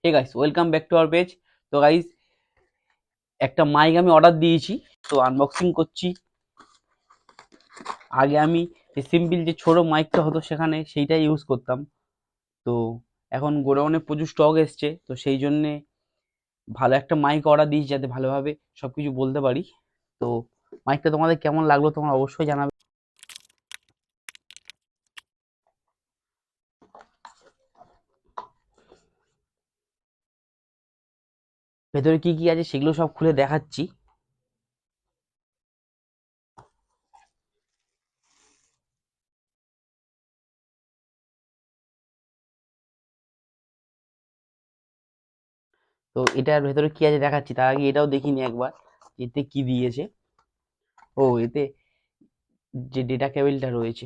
Hey guys, welcome back to our page. তো guys, একটা mic আমি অর্ডার দিয়েছি, তো আনবক্সিং করছি। আগে আমি যে সিম্পল যে ছোট মাইকটা হতো সেখানে সেইটাই ইউজ করতাম। তো এখন গোডাউনে প্রচুর স্টক এসছে, তো সেই জন্যে ভালো একটা মাইক অর্ডার দিয়েছি যাতে ভালোভাবে সবকিছু বলতে পারি। তো মাইকটা তোমাদের কেমন লাগলো তোমরা অবশ্যই জানাবে। ভেতরে কি কি আছে সেগুলো সব খুলে দেখাচ্ছি। তো এটার ভেতরে কি আছে দেখাচ্ছি, তার আগে এটাও দেখিনি একবার, এতে কি দিয়েছে। ও, এতে যে ডেটা কেবলটা রয়েছে,